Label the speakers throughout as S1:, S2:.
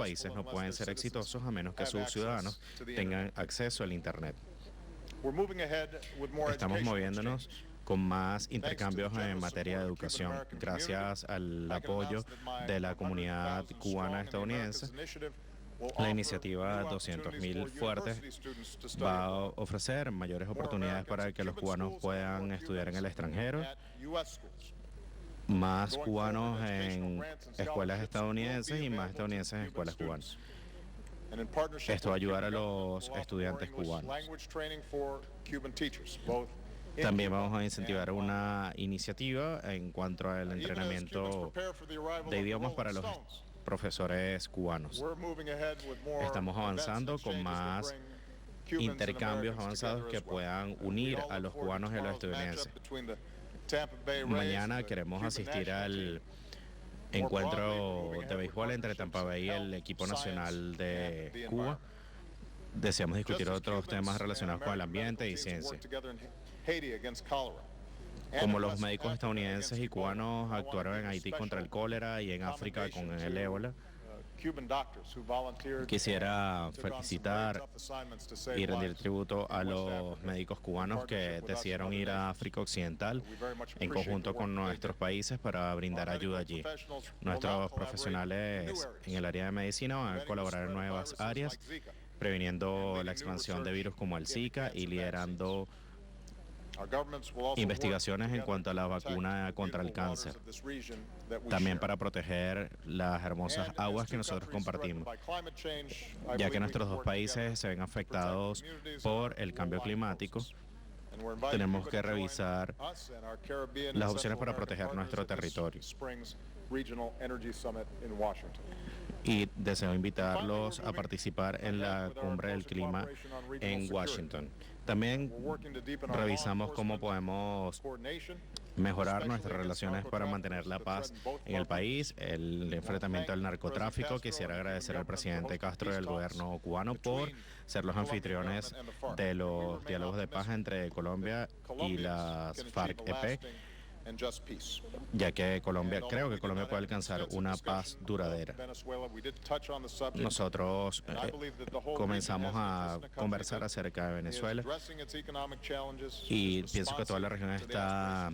S1: países no pueden ser exitosos a menos que sus ciudadanos tengan acceso al Internet. Estamos moviéndonos con más intercambios en materia de educación, gracias al apoyo de la comunidad cubana estadounidense. La iniciativa 200.000 Fuertes va a ofrecer mayores oportunidades para que los cubanos puedan estudiar en el extranjero, más cubanos en escuelas estadounidenses y más estadounidenses en escuelas cubanas. Esto va a ayudar a los estudiantes cubanos. También vamos a incentivar una iniciativa en cuanto al entrenamiento de idiomas para los profesores cubanos. Estamos avanzando con más intercambios avanzados que puedan unir a los cubanos y a los estadounidenses. Mañana queremos asistir al encuentro de béisbol entre Tampa Bay y el equipo nacional de Cuba. Deseamos discutir otros temas relacionados con el ambiente y ciencia. Como los médicos estadounidenses y cubanos actuaron en Haití contra el cólera y en África con el ébola, quisiera felicitar y rendir tributo a los médicos cubanos que decidieron ir a África Occidental en conjunto con nuestros países para brindar ayuda allí. Nuestros profesionales en el área de medicina van a colaborar en nuevas áreas, previniendo la expansión de virus como el Zika y liderando investigaciones en cuanto a la vacuna contra el cáncer, también para proteger las hermosas aguas que nosotros compartimos, ya que nuestros dos países se ven afectados por el cambio climático. Tenemos que revisar las opciones para proteger nuestro territorio. Y deseo invitarlos a participar en la Cumbre del Clima en Washington. También revisamos cómo podemos mejorar nuestras relaciones para mantener la paz en el país, el enfrentamiento al narcotráfico. Quisiera agradecer al presidente Castro y al gobierno cubano por ser los anfitriones de los diálogos de paz entre Colombia y las FARC-EP, ya que creo que Colombia puede alcanzar una paz duradera. Nosotros comenzamos a conversar acerca de Venezuela y pienso que toda la región está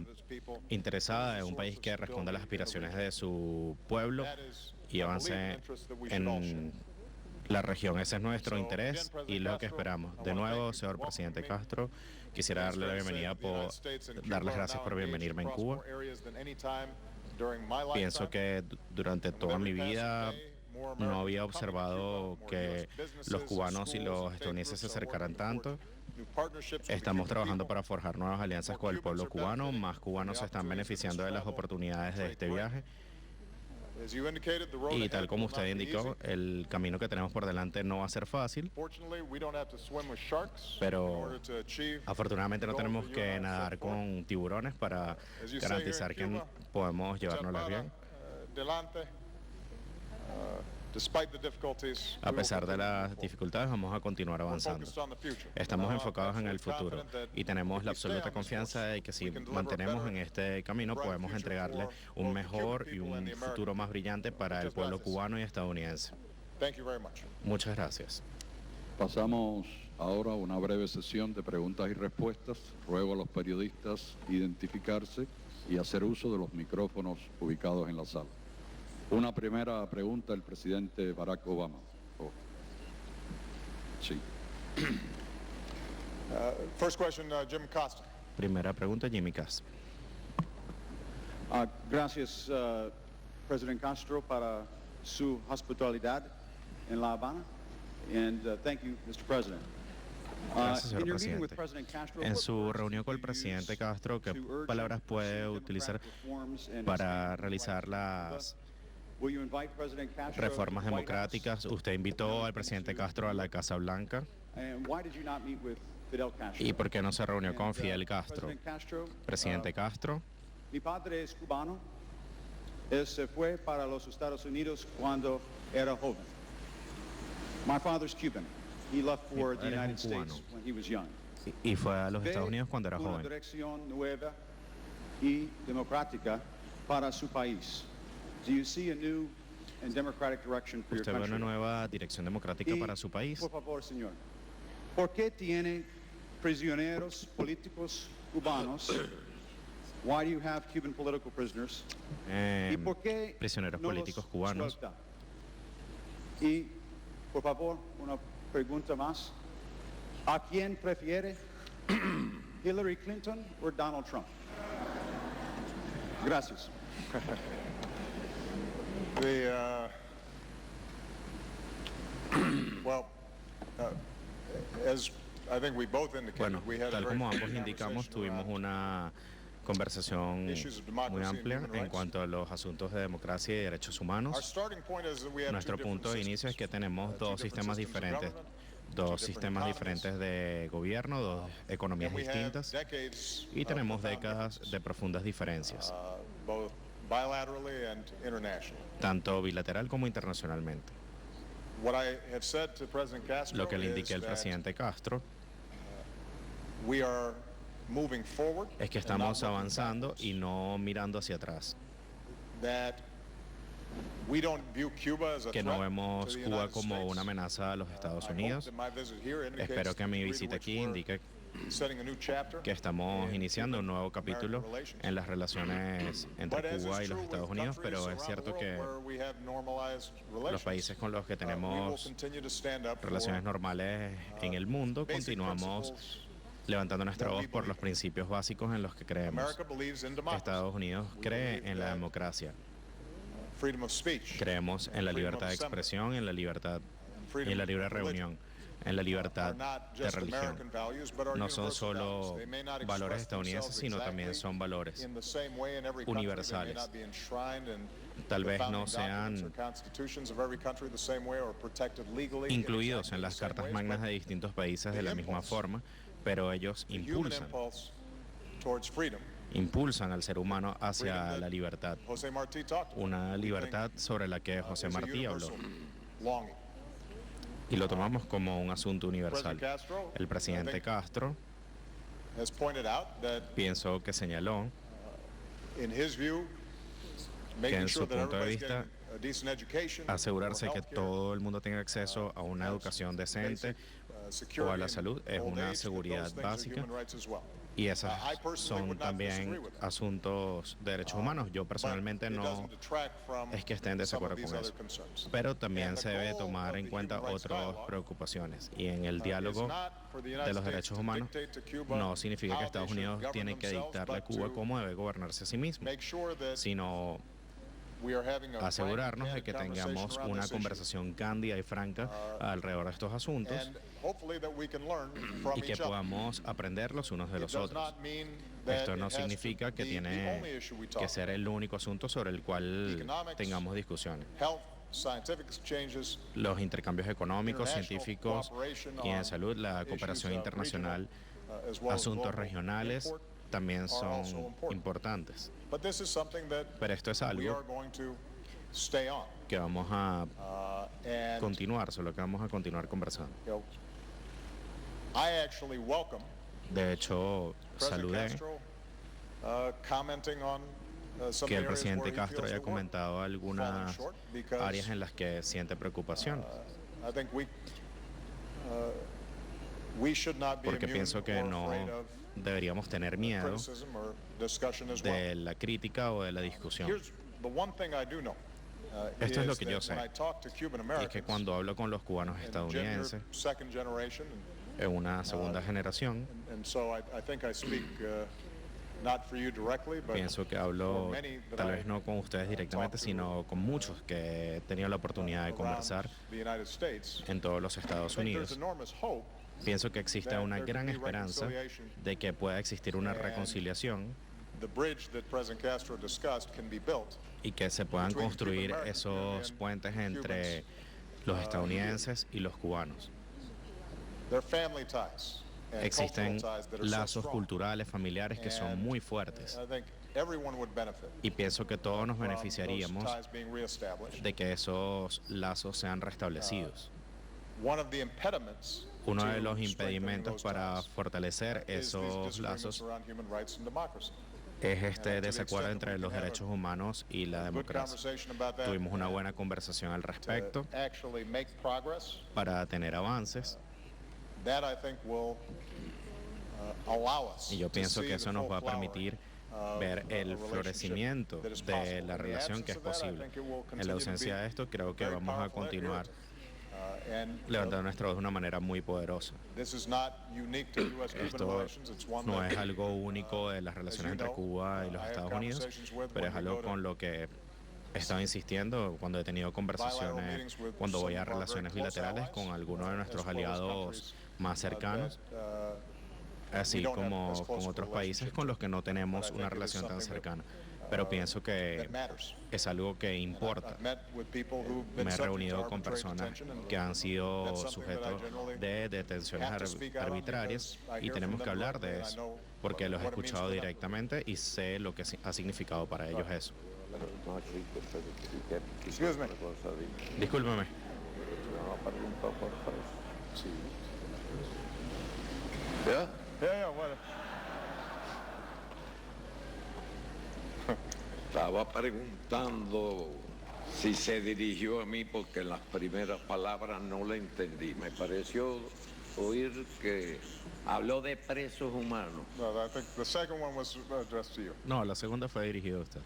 S1: interesada en un país que responda a las aspiraciones de su pueblo y avance en la región. Ese es nuestro interés y lo que esperamos. De nuevo, señor presidente Castro, quisiera darle la bienvenida, darles gracias por bienvenirme en Cuba. Pienso que durante toda mi vida no había observado que los cubanos y los estadounidenses se acercaran tanto. Estamos trabajando para forjar nuevas alianzas con el pueblo cubano. Más cubanos se están beneficiando de las oportunidades de este viaje. Y tal como usted indicó, el camino que tenemos por delante no va a ser fácil, pero afortunadamente no tenemos que nadar con tiburones para garantizar que podemos llevárnoslas bien. A pesar de las dificultades, vamos a continuar avanzando. Estamos enfocados en el futuro y tenemos la absoluta confianza de que si mantenemos en este camino podemos entregarle un mejor y un futuro más brillante para el pueblo cubano y estadounidense. Muchas gracias.
S2: Pasamos ahora a una breve sesión de preguntas y respuestas. Ruego a los periodistas identificarse y hacer uso de los micrófonos ubicados en la sala. Una primera pregunta, el presidente Barack Obama. Sí.
S3: First question, Jim Costa.
S1: Primera pregunta, Jimmy Castro.
S4: Gracias, President Castro, para su hospitalidad en La Habana. And thank you, Mr. President.
S1: Gracias, señor presidente. En su reunión con el presidente Castro, ¿qué palabras puede utilizar para realizar las reformas democráticas? Usted invitó al presidente Castro a la Casa Blanca. ¿Y por qué no se reunió con Fidel Castro? Presidente Castro.
S4: Mi padre es cubano. Él se fue para los Estados Unidos cuando era joven. My father's Cuban. He left for the United States when he was young.
S1: Y fue a los Estados Unidos cuando era joven.
S4: Una dirección nueva y democrática para su país. Do you see a new and democratic direction for your
S1: Usted ve una
S4: country.
S1: nueva dirección democrática para su país.
S4: Por favor, señor, ¿por qué tiene prisioneros políticos cubanos? Why do you have Cuban political prisoners? ¿Y por qué
S1: Prisioneros
S4: no los
S1: políticos cubanos.
S4: suelta? Y, por favor, una pregunta más. ¿A quién prefiere? ¿Hillary Clinton o Donald Trump? Gracias.
S3: Well, as I think we both indicated,
S1: Bueno,
S3: we had a
S1: tal
S3: very
S1: como
S3: good
S1: ambos indicamos,
S3: conversation
S1: tuvimos
S3: around
S1: una conversación
S3: issues of
S1: muy
S3: democracy and
S1: amplia
S3: human
S1: en
S3: rights.
S1: cuanto a los asuntos de democracia y derechos
S3: Our
S1: humanos.
S3: starting point is that we have
S1: Nuestro
S3: two different
S1: punto de inicio es que
S3: systems.
S1: tenemos
S3: Two
S1: dos
S3: different
S1: sistemas
S3: systems of
S1: diferentes,
S3: government,
S1: dos
S3: two
S1: sistemas
S3: different
S1: diferentes de gobierno, dos economías
S3: and we have
S1: distintas
S3: decades
S1: y
S3: of
S1: tenemos
S3: profound
S1: décadas
S3: differences,
S1: de profundas diferencias,
S3: both bilaterally and internationally.
S1: tanto bilateral como internacionalmente.
S3: What I have said to President Castro
S1: Lo que le
S3: is
S1: indiqué al
S3: that
S1: presidente Castro
S3: we are moving forward
S1: es que
S3: and not
S1: estamos
S3: looking
S1: avanzando
S3: backwards.
S1: y no mirando hacia atrás,
S3: That we don't view Cuba as a
S1: que no
S3: threat
S1: vemos
S3: to the
S1: Cuba
S3: United
S1: como
S3: States.
S1: una amenaza a los Estados
S3: I hope
S1: Unidos.
S3: that my visit here indicates
S1: Espero que mi
S3: the degree to
S1: visita
S3: which
S1: aquí
S3: we're
S1: indique
S3: setting a new chapter
S1: que estamos
S3: in
S1: iniciando un nuevo
S3: Cuban-American
S1: capítulo
S3: relations.
S1: en las relaciones entre
S3: But as is
S1: Cuba y los
S3: true
S1: Estados
S3: with
S1: Unidos, pero
S3: countries
S1: es
S3: around the
S1: cierto
S3: world
S1: que
S3: where we have normalized
S1: los
S3: relations,
S1: países con los que
S3: we will
S1: tenemos
S3: continue to stand up for
S1: relaciones normales en el mundo
S3: basic
S1: continuamos
S3: principles.
S1: levantando nuestra
S3: that we
S1: voz por los
S3: believe in.
S1: principios básicos en los que creemos.
S3: America believes in democracy,
S1: Estados Unidos
S3: We
S1: cree
S3: believe
S1: en la
S3: that
S1: democracia,
S3: freedom of speech,
S1: creemos en la
S3: freedom
S1: libertad
S3: of
S1: de
S3: assembly,
S1: expresión, en la libertad
S3: and
S1: y
S3: freedom
S1: en la libre
S3: of religion
S1: reunión, en la libertad
S3: are not
S1: de
S3: just
S1: religión.
S3: American values, but are
S1: No son
S3: universal values.
S1: solo
S3: They may not
S1: valores
S3: express
S1: estadounidenses,
S3: themselves
S1: sino también
S3: exactly
S1: son valores
S3: in the same way in every country. They may
S1: universales.
S3: not be enshrined in
S1: Tal
S3: the
S1: vez
S3: founding
S1: no
S3: documents
S1: sean
S3: or constitutions of every country the same way or protected legally in
S1: incluidos
S3: exactly
S1: en
S3: the
S1: las
S3: same
S1: cartas
S3: ways,
S1: magnas
S3: but
S1: de distintos países de
S3: the
S1: la misma
S3: impulse,
S1: forma, pero ellos
S3: the human
S1: impulsan
S3: impulse towards freedom.
S1: al ser humano hacia la libertad,
S3: José Martí talked about.
S1: una
S3: We
S1: libertad
S3: think,
S1: sobre la que José
S3: is a
S1: Martí habló,
S3: universal longing.
S1: y lo tomamos como un asunto universal.
S3: President Castro,
S1: El
S3: I
S1: presidente
S3: think,
S1: Castro
S3: has pointed out that
S1: pienso que señaló
S3: in his view,
S1: que
S3: making
S1: en
S3: sure
S1: su
S3: that
S1: punto de
S3: everybody's
S1: vista
S3: getting a decent education,
S1: asegurarse
S3: or
S1: que
S3: healthcare,
S1: todo el mundo tenga acceso a una educación decente o a la salud es una seguridad básica, y esas son también asuntos de derechos humanos. Yo personalmente no es que esté en desacuerdo con eso, pero también se debe tomar en cuenta otras preocupaciones, y en el diálogo de los derechos humanos no significa que Estados Unidos tiene que dictarle a Cuba cómo debe gobernarse a sí mismo, sino asegurarnos de que tengamos una conversación cándida y franca alrededor de estos asuntos y que podamos aprender los unos de los otros. Esto no significa que tiene que ser el único asunto sobre el cual tengamos discusiones. Los intercambios económicos, científicos y en salud, la cooperación internacional, asuntos regionales también son importantes. Pero esto es algo que vamos a continuar, solo que vamos a continuar conversando. De hecho, saludé que el presidente Castro haya comentado algunas áreas en las que siente preocupación, porque pienso que no deberíamos tener miedo de la crítica o de la discusión. Esto es lo que yo sé, y que cuando hablo con los cubanos estadounidenses en una segunda generación, pienso que hablo tal vez no con ustedes directamente, sino con muchos que he tenido la oportunidad de conversar en todos los Estados Unidos. Pienso que existe una gran esperanza de que pueda existir una reconciliación y que se puedan construir esos puentes entre los estadounidenses y los cubanos. Existen lazos culturales, familiares que son muy fuertes, y pienso que todos nos beneficiaríamos de que esos lazos sean restablecidos. Uno de los impedimentos para fortalecer esos lazos es este desacuerdo entre los derechos humanos y la democracia. Tuvimos una buena conversación al respecto para tener avances y yo pienso que eso nos va a permitir ver el florecimiento de la relación que es posible. En la ausencia de esto, creo que vamos a continuar levantando nuestra voz de una manera muy poderosa. Esto no es algo único de las relaciones entre Cuba y los Estados Unidos, pero es algo con lo que he estado insistiendo cuando he tenido conversaciones, cuando voy a relaciones bilaterales con algunos de nuestros aliados más cercanos, así como con otros países con los que no tenemos una relación tan cercana. Pero pienso que es algo que importa. Me he reunido con personas que han sido sujetos de detenciones arbitrarias y tenemos que hablar de eso, porque los he escuchado directamente y sé lo que ha significado para ellos eso. Discúlpeme.
S5: Estaba preguntando si se dirigió a mí porque las primeras palabras no le entendí. Me pareció oír que habló de presos humanos.
S3: No, I think the second one was addressed to you.
S1: No, la segunda fue dirigida a usted.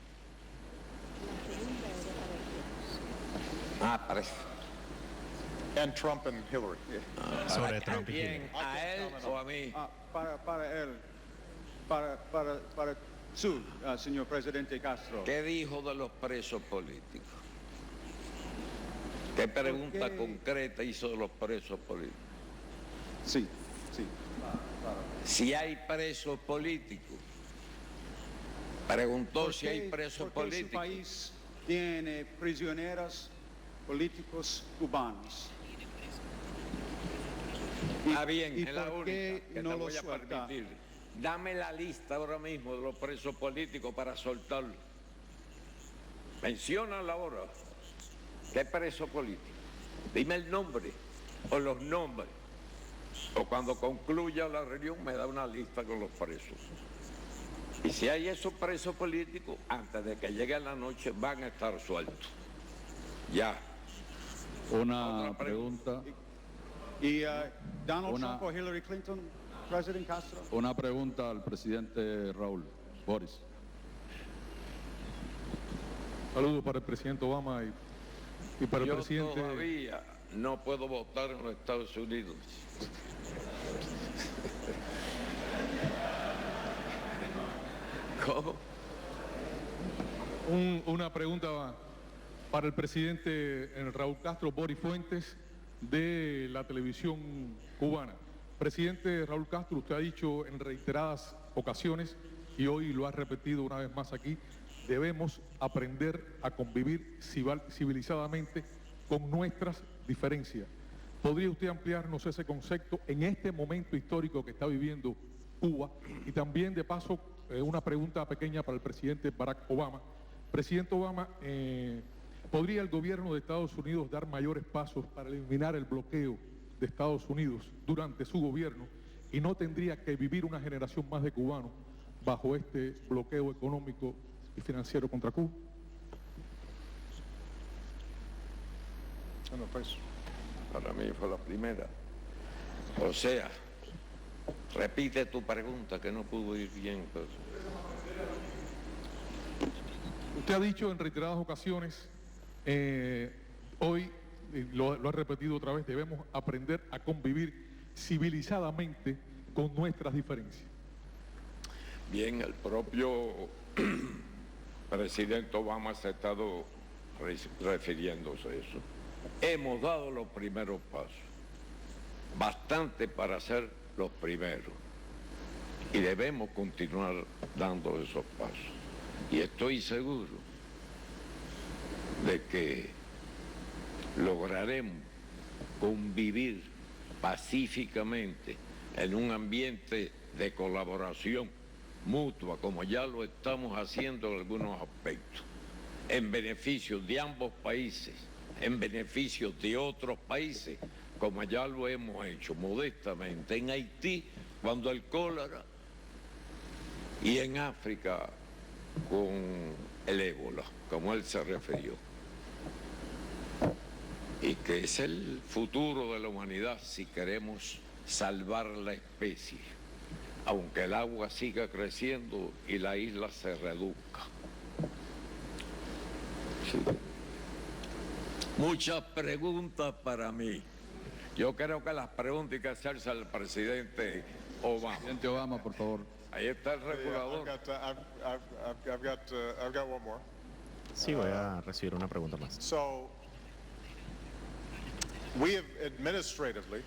S5: Ah, presos.
S3: And Trump and Hillary.
S1: Sobre Trump y Hillary.
S5: ¿Quién? ¿A él o a mí?
S4: Para él, para su, señor presidente Castro.
S5: ¿Qué dijo de los presos políticos? ¿Qué pregunta concreta hizo de los presos políticos?
S4: Sí.
S5: Si hay presos políticos. Preguntó si hay presos
S4: ¿Por qué su
S5: políticos.
S4: país tiene prisioneros políticos cubanos?
S5: Está bien,
S4: ¿Y
S5: es la
S4: por
S5: única
S4: qué
S5: que
S4: no
S5: te
S4: lo
S5: voy a
S4: suelta?
S5: permitir. Dame la lista ahora mismo de los presos políticos para soltarlo. Menciónala ahora. ¿Qué preso político? Dime el nombre o los nombres. O cuando concluya la reunión me da una lista con los presos. Y si hay esos presos políticos, antes de que llegue la noche van a estar sueltos. Ya.
S2: Una
S5: Otra
S2: pregunta.
S4: ¿Y Donald
S2: Una-
S4: Trump o Hillary Clinton, presidente Castro?
S2: Una pregunta al presidente Raúl. Boris.
S6: Saludos para el presidente Obama y para el
S5: Yo
S6: presidente.
S5: todavía no puedo votar en los Estados Unidos. ¿Cómo?
S6: Una pregunta para el presidente Raúl Castro, Boris Fuentes, de la televisión cubana. Presidente Raúl Castro, usted ha dicho en reiteradas ocasiones, y hoy lo ha repetido una vez más aquí, debemos aprender a convivir civilizadamente con nuestras diferencias. ¿Podría usted ampliarnos ese concepto en este momento histórico que está viviendo Cuba? Y también, de paso, una pregunta pequeña para el presidente Barack Obama. Presidente Obama, ¿podría el gobierno de Estados Unidos dar mayores pasos para eliminar el bloqueo de Estados Unidos durante su gobierno y no tendría que vivir una generación más de cubanos bajo este bloqueo económico y financiero contra Cuba?
S3: No, pues.
S5: Para mí fue la primera. O sea, repite tu pregunta que no pudo ir bien. Pues.
S6: Usted ha dicho en reiteradas ocasiones, hoy lo ha repetido otra vez, debemos aprender a convivir civilizadamente con nuestras diferencias.
S5: Bien, el propio presidente Obama se ha estado refiriéndose a eso. Hemos dado los primeros pasos, bastante para ser los primeros, y debemos continuar dando esos pasos. Y estoy seguro de que lograremos convivir pacíficamente en un ambiente de colaboración mutua, como ya lo estamos haciendo en algunos aspectos, en beneficio de ambos países, en beneficio de otros países, como ya lo hemos hecho modestamente en Haití, cuando el cólera, y en África, con el ébola, como él se refirió, y que es el futuro de la humanidad si queremos salvar la especie, aunque el agua siga creciendo y la isla se reduzca. Sí. Muchas preguntas para mí. Yo creo que las preguntas hay que hacerse al presidente Obama.
S2: Presidente Obama, por favor.
S5: Ahí está el regulador.
S3: I've got one more.
S1: Sí, voy a recibir una pregunta más.
S3: So, we have administratively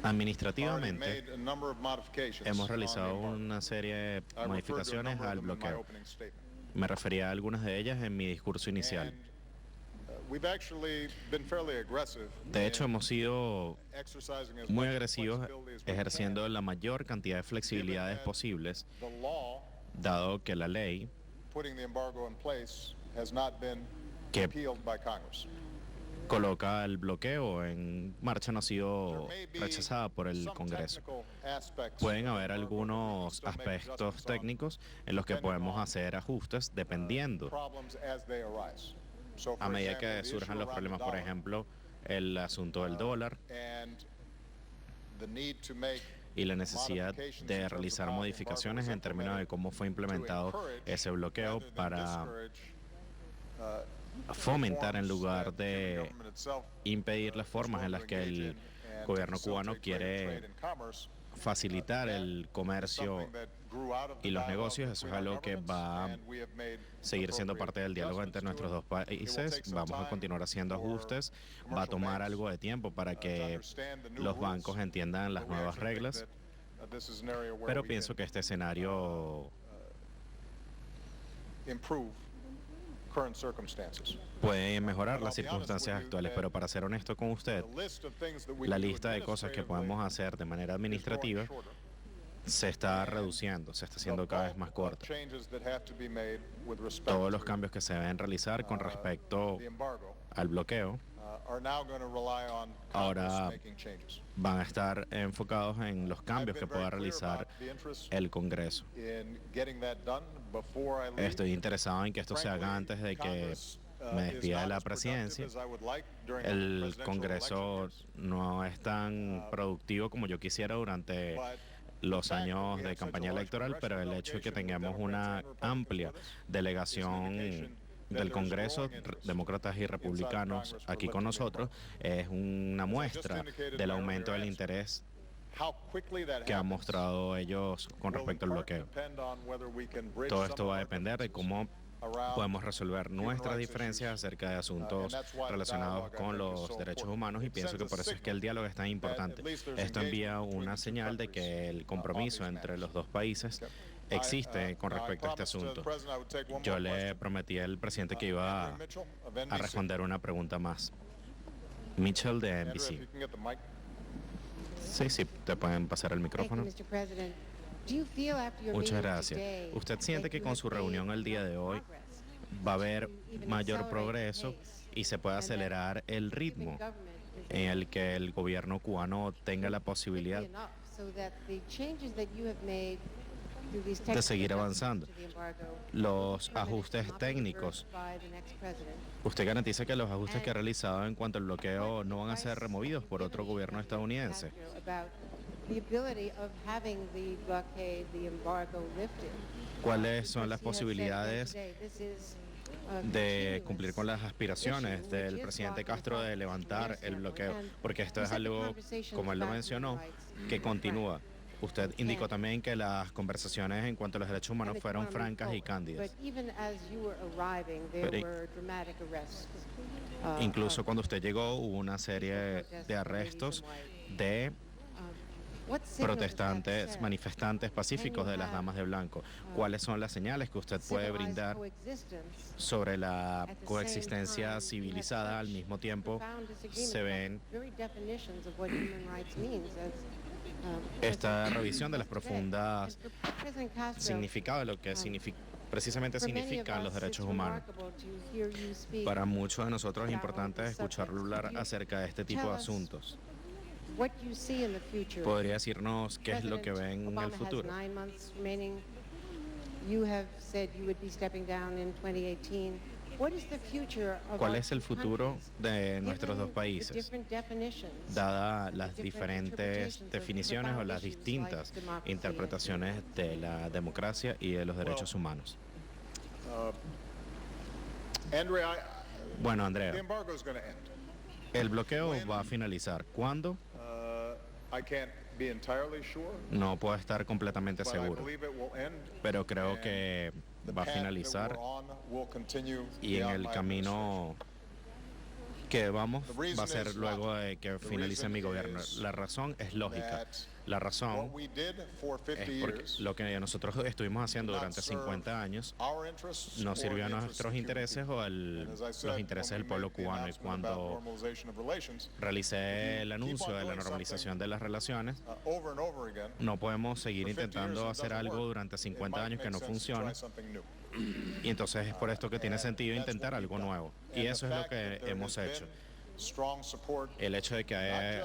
S3: already
S1: Administrativamente,
S3: made a number of modifications
S1: hemos
S3: on the
S1: realizado
S3: embargo.
S1: una serie de
S3: I referred to a
S1: modificaciones
S3: number of
S1: al
S3: them in my
S1: bloqueo.
S3: opening statement.
S1: Me refería a algunas de ellas en mi discurso inicial.
S3: And, we've actually been fairly aggressive
S1: De hecho,
S3: in
S1: hemos sido
S3: exercising as
S1: muy
S3: much
S1: agresivos
S3: flexibility as we
S1: ejerciendo
S3: can.
S1: la mayor cantidad de flexibilidades posibles,
S3: The law
S1: dado que la ley
S3: putting the embargo in place has not been
S1: que
S3: repealed by Congress.
S1: coloca el bloqueo en marcha no ha sido
S3: There may be
S1: rechazada por el
S3: some
S1: Congreso.
S3: technical aspects
S1: Pueden
S3: of the
S1: haber
S3: embargo that we can
S1: algunos
S3: still make
S1: aspectos
S3: adjustments on,
S1: técnicos en los que
S3: depending
S1: podemos
S3: on,
S1: hacer ajustes dependiendo
S3: problems as they arise. So,
S1: a
S3: for
S1: medida
S3: example,
S1: que
S3: the
S1: surjan
S3: issue
S1: los
S3: around
S1: problemas,
S3: the
S1: por
S3: dollar,
S1: ejemplo, el asunto del dólar
S3: and the need to make
S1: y la necesidad
S3: modifications in
S1: de
S3: terms of
S1: realizar
S3: how the
S1: modificaciones
S3: embargo
S1: en
S3: was
S1: términos de
S3: implemented
S1: cómo fue
S3: to
S1: implementado
S3: encourage
S1: ese bloqueo
S3: rather than
S1: para
S3: discourage,
S1: fomentar en
S3: reforms
S1: lugar
S3: that the
S1: de
S3: government itself,
S1: impedir las
S3: was
S1: formas en
S3: willing
S1: las
S3: to
S1: que
S3: engage
S1: el
S3: in and
S1: gobierno
S3: to
S1: cubano
S3: facilitate trade
S1: quiere
S3: and commerce,
S1: facilitar el comercio
S3: something that grew out of the
S1: y los
S3: dialogue
S1: negocios. Eso es
S3: between our
S1: algo que
S3: governments,
S1: va a
S3: and we have made
S1: seguir siendo
S3: appropriate
S1: parte del diálogo entre
S3: adjustments to
S1: nuestros
S3: it.
S1: dos
S3: It will
S1: países.
S3: take some
S1: Vamos a
S3: time
S1: continuar haciendo
S3: for
S1: ajustes. Va a
S3: commercial
S1: tomar
S3: banks,
S1: algo de tiempo para
S3: to
S1: que
S3: understand the new
S1: los
S3: rules,
S1: bancos entiendan las
S3: but we
S1: nuevas
S3: actually think
S1: reglas,
S3: that, this is an area where
S1: pero
S3: we
S1: pienso
S3: can
S1: que este escenario
S3: improve current circumstances.
S1: puede mejorar
S3: But
S1: las
S3: I'll be honest
S1: circunstancias
S3: with you
S1: actuales,
S3: that
S1: pero para ser honesto con usted,
S3: The list of things that we
S1: la
S3: can do
S1: lista de cosas que podemos
S3: administratively
S1: hacer de manera
S3: is growing
S1: administrativa
S3: shorter.
S1: se está reduciendo, se está haciendo cada vez más corta. Todos los cambios que se deben realizar con respecto al bloqueo ahora van a estar enfocados en los cambios que pueda realizar el Congreso. Estoy interesado en que esto se haga antes de que me despida de la presidencia. El Congreso no es tan productivo como yo quisiera durante los años de campaña electoral, pero el hecho de que tengamos una amplia delegación del Congreso, demócratas y republicanos, aquí con nosotros, es una muestra del aumento del interés que han mostrado ellos con respecto al bloqueo. Todo esto va a depender de cómo podemos resolver nuestras diferencias acerca de asuntos relacionados con los derechos humanos, y pienso que por eso es que el diálogo es tan importante. Esto envía una señal de que el compromiso entre los dos países existe con respecto a este asunto. Yo le prometí al presidente que iba a responder una pregunta más. Mitchell de NBC. Sí, te pueden pasar el micrófono. Muchas gracias. ¿Usted siente que con su reunión el día de hoy va a haber mayor progreso y se puede acelerar el ritmo en el que el gobierno cubano tenga la posibilidad de seguir avanzando? Los ajustes técnicos, ¿usted garantiza que los ajustes que ha realizado en cuanto al bloqueo no van a ser removidos por otro gobierno estadounidense? ¿Cuáles son las posibilidades de cumplir con las aspiraciones del presidente Castro de levantar el bloqueo? Porque esto es algo, como él lo mencionó, que continúa. Usted indicó también que las conversaciones en cuanto a los derechos humanos fueron francas y cándidas. Incluso cuando usted llegó hubo una serie de arrestos de protestantes, manifestantes pacíficos de las Damas de Blanco. ¿Cuáles son las señales que usted puede brindar sobre la coexistencia civilizada? Al mismo tiempo se ven esta revisión de las profundas significados de lo que precisamente significan los derechos humanos. Para muchos de nosotros es importante escucharlo hablar acerca de este tipo de asuntos. ¿Podría decirnos qué es lo que ve en el futuro?
S7: You have said you would be stepping down in 2018. What is the future of
S1: ¿Cuál
S7: our
S1: es el
S7: two
S1: futuro
S7: countries,
S1: de nuestros dos
S7: given the
S1: países,
S7: different definitions,
S1: dadas las
S7: the different
S1: diferentes
S7: interpretations of
S1: definiciones o
S7: profound
S1: las
S7: issues like
S1: distintas
S7: democracy and
S1: interpretaciones de la democracia y de los derechos humanos?
S3: Andrea,
S1: Bueno,
S3: the
S1: Andrea,
S3: embargo is going to end.
S1: el bloqueo va a finalizar. ¿Cuándo?
S3: I can't be entirely sure,
S1: No puedo estar completamente
S3: but I
S1: seguro,
S3: believe it will end.
S1: pero creo que
S3: The
S1: va a
S3: path that
S1: finalizar
S3: we're on will continue
S1: y en
S3: beyond
S1: el
S3: my
S1: camino que vamos
S3: The reason
S1: va a ser
S3: is
S1: luego
S3: logical.
S1: de que
S3: The
S1: finalice
S3: reason
S1: mi gobierno.
S3: is
S1: La razón es lógica.
S3: that
S1: La
S3: what
S1: razón
S3: we did for 50
S1: es porque
S3: years
S1: lo que nosotros estuvimos haciendo
S3: did not
S1: durante
S3: serve
S1: 50 años
S3: our interests
S1: no
S3: or
S1: sirvió a
S3: the interests of
S1: nuestros
S3: the Cuban
S1: intereses
S3: people.
S1: o
S3: And as I said,
S1: los intereses
S3: when
S1: del
S3: we
S1: pueblo
S3: made the
S1: cubano. Y
S3: announcement about
S1: cuando
S3: normalization of relations,
S1: realicé el
S3: keep
S1: anuncio
S3: on
S1: de la
S3: doing
S1: normalización de las relaciones,
S3: over and over again,
S1: no podemos seguir
S3: for 50
S1: intentando
S3: years it
S1: hacer
S3: doesn't
S1: algo
S3: work.
S1: durante
S3: It
S1: 50
S3: might
S1: años que
S3: make
S1: no
S3: sense to
S1: funciona.
S3: try something new.
S1: Y entonces es por esto que tiene
S3: And
S1: sentido
S3: that's
S1: intentar
S3: what
S1: algo
S3: we've done.
S1: nuevo.
S3: And
S1: Y
S3: the
S1: eso es lo
S3: fact that
S1: que
S3: there
S1: hemos
S3: has
S1: hecho.
S3: been strong support
S1: El hecho de que
S3: not
S1: haya